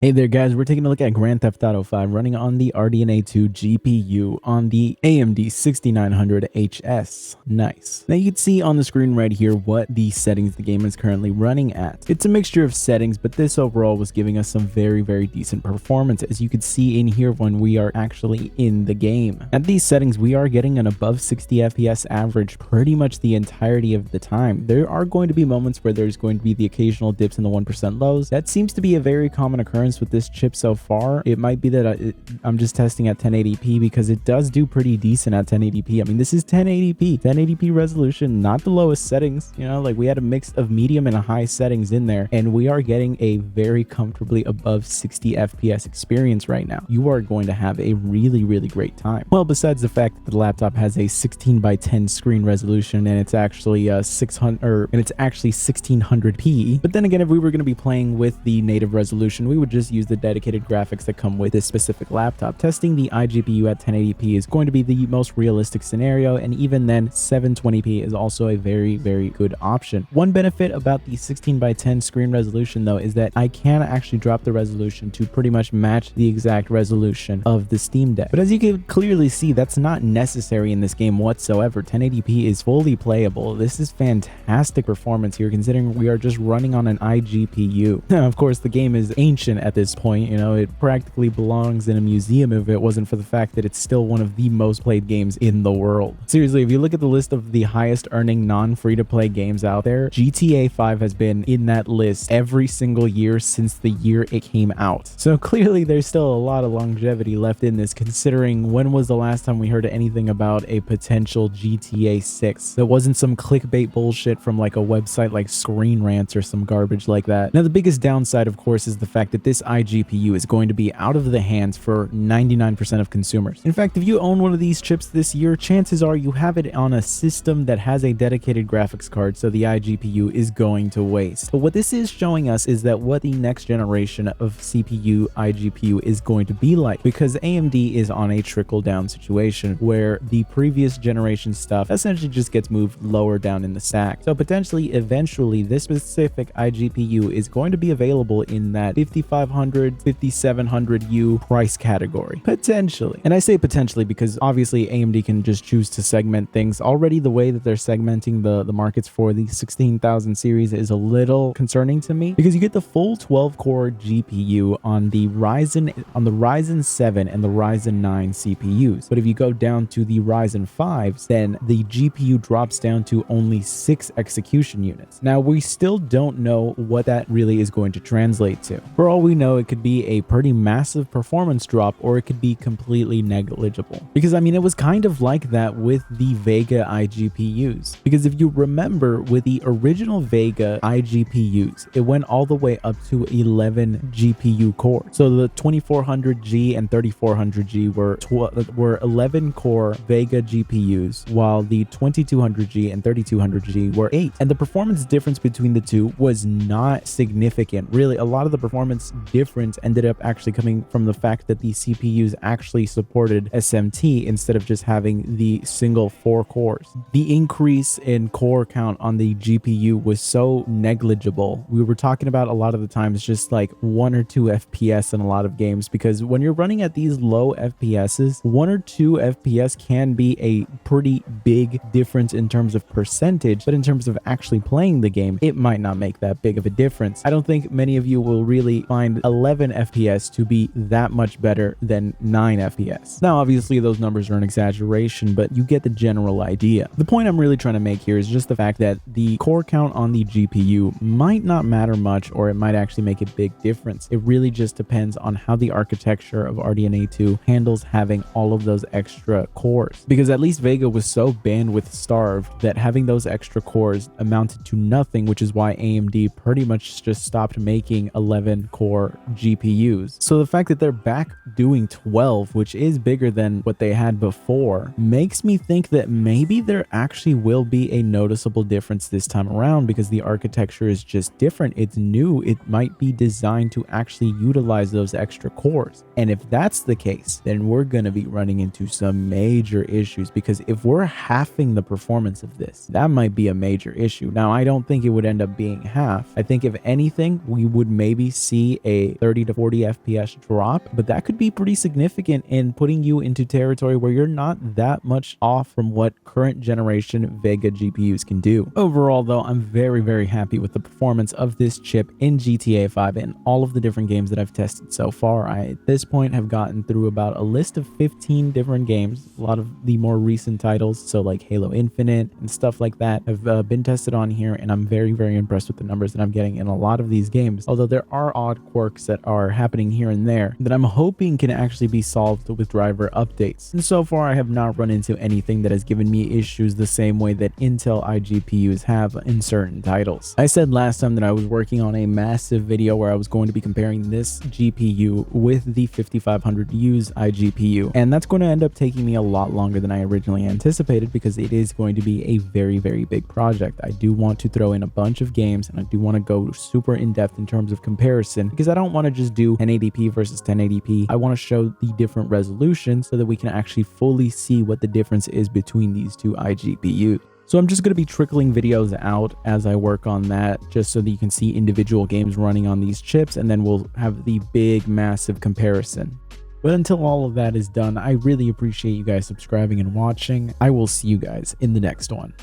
Hey there guys, we're taking a look at Grand Theft Auto 5 running on the RDNA 2 GPU on the AMD 6900HS. Nice. Now you can see on the screen right here what the settings the game is currently running at. It's a mixture of settings, but this overall was giving us some very decent performance, as you can see in here when we are actually in the game. At these settings, we are getting an above 60 FPS average pretty much the entirety of the time. There are going to be moments where there's going to be the occasional dips in the 1% lows. That seems to be a very common occurrence with this chip so far. It might be that I'm just testing at 1080p because it does do pretty decent at 1080p. I mean, this is 1080p resolution, not the lowest settings. You know, like we had a mix of medium and high settings in there, and we are getting a very comfortably above 60 FPS experience right now. You are going to have a really great time. Well, besides the fact that the laptop has a 16:10 screen resolution and it's actually 1600p. But then again, if we were going to be playing with the native resolution, we would just use the dedicated graphics that come with this specific laptop. Testing the iGPU at 1080p is going to be the most realistic scenario, and even then 720p is also a very good option. One benefit about the 16:10 screen resolution though is that I can actually drop the resolution to pretty much match the exact resolution of the Steam Deck. But as you can clearly see, that's not necessary in this game whatsoever. 1080p is fully playable. This is fantastic performance here considering we are just running on an iGPU. Now, of course, the game is ancient at this point. You know, it practically belongs in a museum if it wasn't for the fact that it's still one of the most played games in the world. Seriously, if you look at the list of the highest earning non-free-to-play games out there, GTA 5 has been in that list every single year since the year it came out. So clearly there's still a lot of longevity left in this, considering when was the last time we heard anything about a potential GTA 6 that wasn't some clickbait bullshit from like a website like Screen Rants or some garbage like that. Now, the biggest downside, of course, is the fact that this iGPU is going to be out of the hands for 99% of consumers. In fact, if you own one of these chips this year, chances are you have it on a system that has a dedicated graphics card, so the iGPU is going to waste. But what this is showing us is that what the next generation of CPU iGPU is going to be like, because AMD is on a trickle-down situation where the previous generation stuff essentially just gets moved lower down in the stack. So potentially, eventually, this specific iGPU is going to be available in that 5500, 5700U price category. Potentially. And I say potentially because obviously AMD can just choose to segment things. Already the way that they're segmenting the markets for the 16,000 series is a little concerning to me, because you get the full 12-core GPU on the Ryzen 7 and the Ryzen 9 CPUs. But if you go down to the Ryzen 5s, then the GPU drops down to only 6 execution units. Now, we still don't know what that really is going to translate to. For all we know, it could be a pretty massive performance drop, or it could be completely negligible. Because I mean, it was kind of like that with the Vega iGPUs. Because if you remember, with the original Vega iGPUs, it went all the way up to 11 GPU cores. So the 2400G and 3400G were 11 core Vega GPUs, while the 2200G and 3200G were 8. And the performance difference between the two was not significant. Really, a lot of the performance difference ended up actually coming from the fact that the CPUs actually supported SMT instead of just having the single 4 cores. The increase in core count on the GPU was so negligible. We were talking about a lot of the times just like 1 or 2 FPS in a lot of games, because when you're running at these low FPSs, 1 or 2 FPS can be a pretty big difference in terms of percentage, but in terms of actually playing the game, it might not make that big of a difference. I don't think many of you will really find 11 FPS to be that much better than 9 FPS. Now, obviously, those numbers are an exaggeration, but you get the general idea. The point I'm really trying to make here is just the fact that the core count on the GPU might not matter much, or it might actually make a big difference. It really just depends on how the architecture of RDNA 2 handles having all of those extra cores. Because at least Vega was so bandwidth starved that having those extra cores amounted to nothing, which is why AMD pretty much just stopped making 11 core GPUs. So the fact that they're back doing 12, which is bigger than what they had before, makes me think that maybe there actually will be a noticeable difference this time around, because the architecture is just different. It's new. It might be designed to actually utilize those extra cores. And if that's the case, then we're going to be running into some major issues, because if we're halving the performance of this, that might be a major issue. Now, I don't think it would end up being half. I think if anything, we would maybe see a 30 to 40 FPS drop, but that could be pretty significant in putting you into territory where you're not that much off from what current generation Vega GPUs can do. Overall though, I'm very happy with the performance of this chip in GTA 5 and all of the different games that I've tested so far. I at this point have gotten through about a list of 15 different games. A lot of the more recent titles, so like Halo Infinite and stuff like that, have been tested on here, and I'm very impressed with the numbers that I'm getting in a lot of these games. Although there are odd quirks that are happening here and there that I'm hoping can actually be solved with driver updates. And so far I have not run into anything that has given me issues the same way that Intel iGPUs have in certain titles. I said last time that I was working on a massive video where I was going to be comparing this GPU with the 5500U's iGPU, and that's going to end up taking me a lot longer than I originally anticipated because it is going to be a very big project. I do want to throw in a bunch of games, and I do want to go super in depth in terms of comparison because I don't want to just do 1080p versus 1080p. I want to show the different resolutions so that we can actually fully see what the difference is between these two iGPUs. So I'm just going to be trickling videos out as I work on that, just so that you can see individual games running on these chips, and then we'll have the big massive comparison. But until all of that is done, I really appreciate you guys subscribing and watching. I will see you guys in the next one.